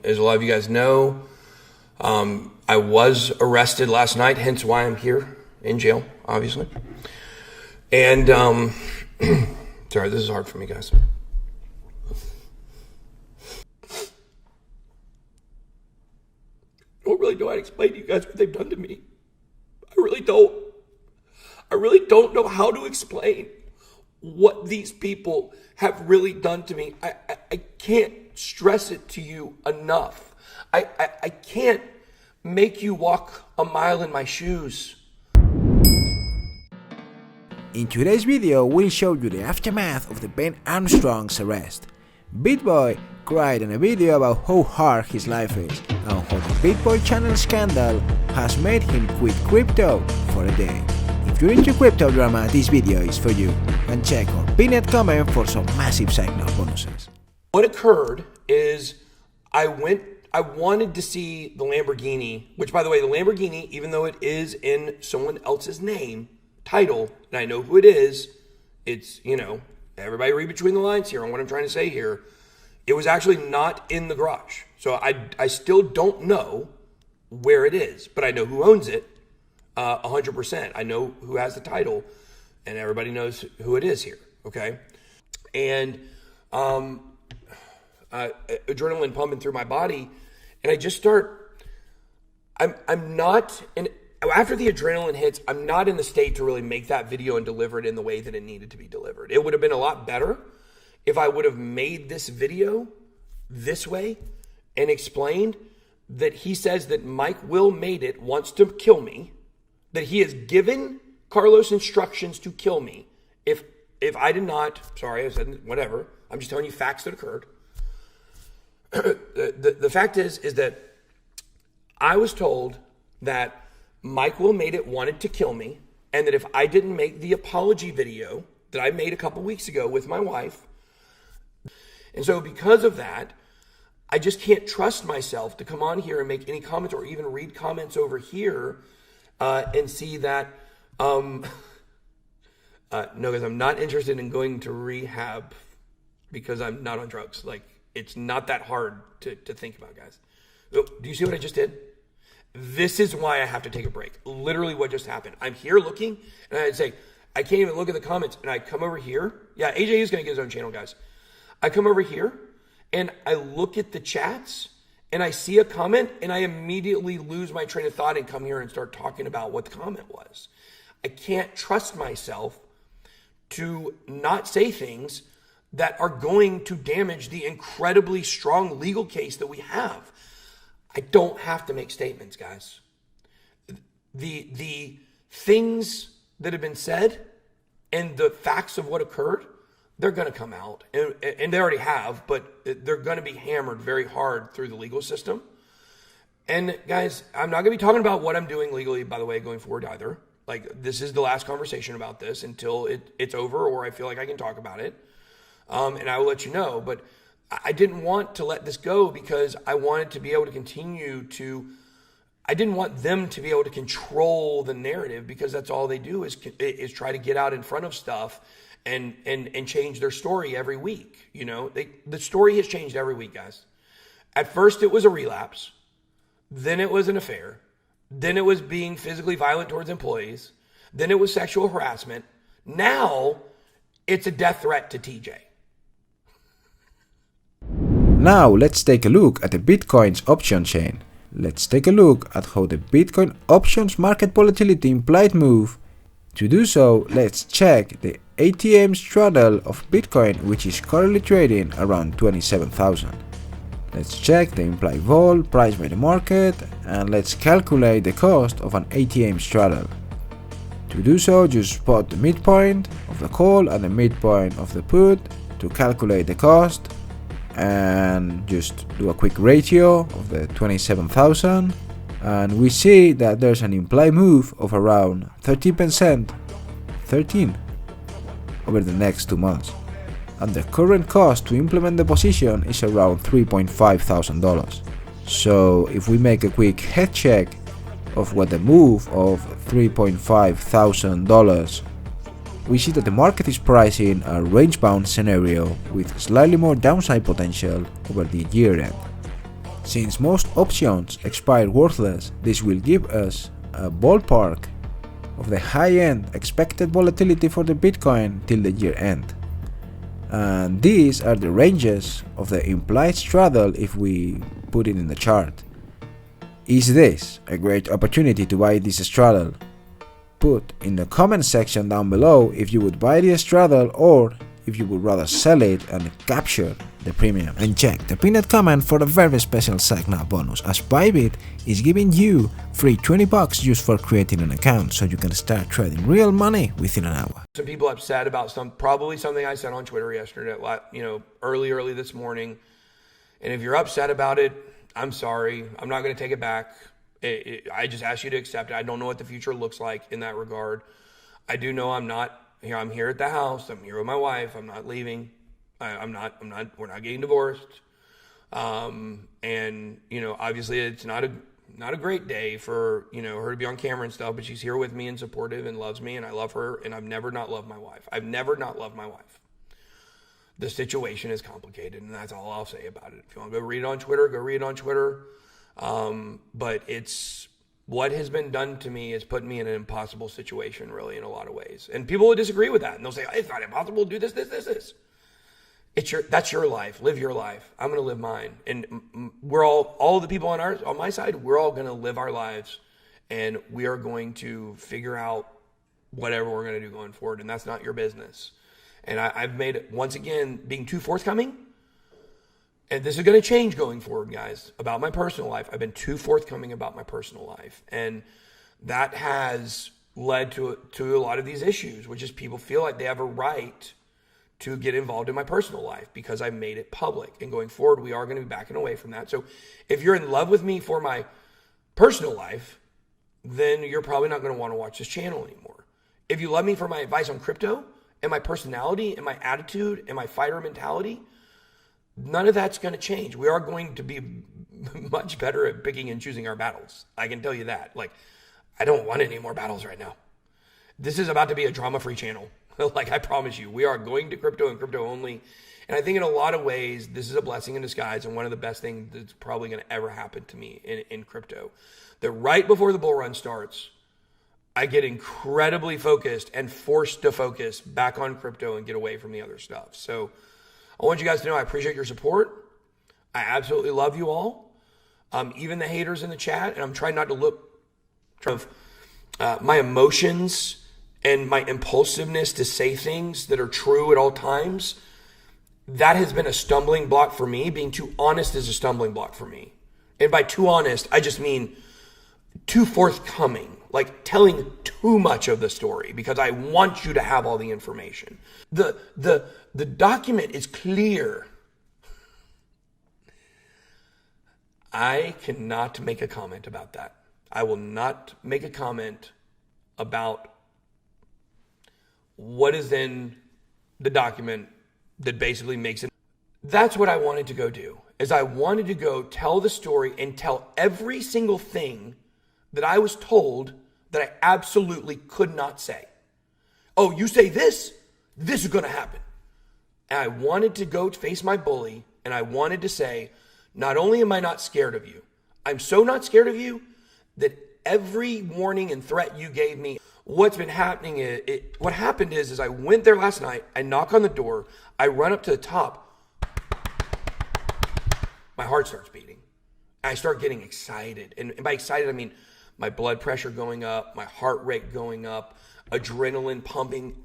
As a lot of you guys know, I was arrested last night, hence why I'm here in jail, obviously. And, sorry, this is hard for me, guys. I don't really know how to explain to you guys what they've done to me. I really don't. I really don't know how to explain what these people have really done to me. I can't stress it to you enough. I can't make you walk a mile in my shoes. In today's video, we'll show you the aftermath of the Ben Armstrong's arrest. Bitboy cried in a video about how hard his life is and how the Bitboy channel scandal has made him quit crypto for a day. If you're into crypto drama, this video is for you, and check our pinned comment for some massive signal bonuses. What occurred is I wanted to see the Lamborghini, which, by the way, the Lamborghini, even though it is in someone else's name, title, and I know who it is, it's, you know, everybody read between the lines here on what I'm trying to say here. It was actually not in the garage. So I still don't know where it is, but I know who owns it 100%. I know who has the title, and everybody knows who it is here, okay? And adrenaline pumping through my body, and I just start, I'm not, and after the adrenaline hits, I'm not in the state to really make that video and deliver it in the way that it needed to be delivered. It would have been a lot better if I would have made this video this way and explained that he says that Mike Will made it, wants to kill me, that he has given Carlos instructions to kill me. If I did not, sorry, I said whatever, I'm just telling you facts that occurred. The fact is that I was told that Mike Will made it wanted to kill me, and that if I didn't make the apology video that I made a couple weeks ago with my wife, and so because of that, I just can't trust myself to come on here and make any comments or even read comments over here and see that, no guys, I'm not interested in going to rehab because I'm not on drugs. Like, it's not that hard to think about, guys. Do you see what I just did? This is why I have to take a break. Literally what just happened. I'm here looking, and I'd say, I can't even look at the comments, and I come over here. Yeah, AJ is going to get his own channel, guys. I come over here, and I look at the chats, and I see a comment, and I immediately lose my train of thought and come here and start talking about what the comment was. I can't trust myself to not say things that are going to damage the incredibly strong legal case that we have. I don't have to make statements, guys. The things that have been said and the facts of what occurred, they're going to come out. And they already have, but they're going to be hammered very hard through the legal system. And guys, I'm not going to be talking about what I'm doing legally, by the way, going forward either. Like, this is the last conversation about this until it's over or I feel like I can talk about it. And I will let you know. But I didn't want to let this go because I wanted to be able to continue to, I didn't want them to be able to control the narrative, because that's all they do is try to get out in front of stuff and change their story every week. You know, the story has changed every week, guys. At first it was a relapse, then it was an affair, then it was being physically violent towards employees, then it was sexual harassment. Now it's a death threat to TJ. Now let's take a look at the Bitcoin's option chain. Let's take a look at how the Bitcoin options market volatility implied move. To do so, let's check the ATM straddle of Bitcoin, which is currently trading around 27,000. Let's check the implied vol priced by the market, and let's calculate the cost of an ATM straddle. To do so, just spot the midpoint of the call and the midpoint of the put to calculate the cost, and just do a quick ratio of the 27,000, and we see that there's an implied move of around 13% over the next 2 months, and the current cost to implement the position is around $3,500. So if we make a quick head check of what the move of $3,500, we see that the market is pricing a range-bound scenario with slightly more downside potential over the year end. Since most options expire worthless, this will give us a ballpark of the high-end expected volatility for the Bitcoin till the year end. And these are the ranges of the implied straddle if we put it in the chart. Is this a great opportunity to buy this straddle? Put in the comment section down below if you would buy the straddle or if you would rather sell it and capture the premium. And check the pinned comment for a very special Signal bonus, as Bybit is giving you free $20 just for creating an account so you can start trading real money within an hour. Some people upset about probably something I said on Twitter yesterday, early this morning. And if you're upset about it, I'm sorry. I'm not going to take it back. I just ask you to accept it. I don't know what the future looks like in that regard. I do know I'm here at the house. I'm here with my wife. I'm not leaving. We're not getting divorced. Obviously it's not a great day for, her to be on camera and stuff, but she's here with me and supportive and loves me and I love her and I've never not loved my wife. The situation is complicated and that's all I'll say about it. If you want to go read it on Twitter, go read it on Twitter. But it's what has been done to me has put me in an impossible situation really in a lot of ways. And people will disagree with that and they'll say, it's not impossible to do this. That's your life. Live your life. I'm going to live mine. And we're all the people on my side, we're all going to live our lives and we are going to figure out whatever we're going to do going forward. And that's not your business. And I've made it, once again, being too forthcoming. And this is going to change going forward, guys, about my personal life. I've been too forthcoming about my personal life. And that has led to a lot of these issues, which is people feel like they have a right to get involved in my personal life because I made it public. And going forward, we are going to be backing away from that. So if you're in love with me for my personal life, then you're probably not going to want to watch this channel anymore. If you love me for my advice on crypto and my personality and my attitude and my fighter mentality, none of that's going to change. We are going to be much better at picking and choosing our battles. I can tell you that. I don't want any more battles right now. This is about to be a drama-free channel. I promise you, we are going to crypto and crypto only. And I think in a lot of ways, this is a blessing in disguise and one of the best things that's probably going to ever happen to me in crypto. That right before the bull run starts, I get incredibly focused and forced to focus back on crypto and get away from the other stuff. So I want you guys to know I appreciate your support. I absolutely love you all. Even the haters in the chat, and I'm trying not to look my emotions and my impulsiveness to say things that are true at all times. That has been a stumbling block for me. Being too honest is a stumbling block for me. And by too honest, I just mean too forthcoming, telling too much of the story because I want you to have all the information. The document is clear. I cannot make a comment about that. I will not make a comment about what is in the document that basically makes it. That's what I wanted to go do, is I wanted to go tell the story and tell every single thing that I was told that I absolutely could not say. Oh, you say this is going to happen. And I wanted to go face my bully, and I wanted to say, not only am I not scared of you, I'm so not scared of you that every warning and threat you gave me, what's been happening what happened is I went there last night, I knock on the door, I run up to the top, my heart starts beating. I start getting excited. And by excited, I mean my blood pressure going up, my heart rate going up, adrenaline pumping.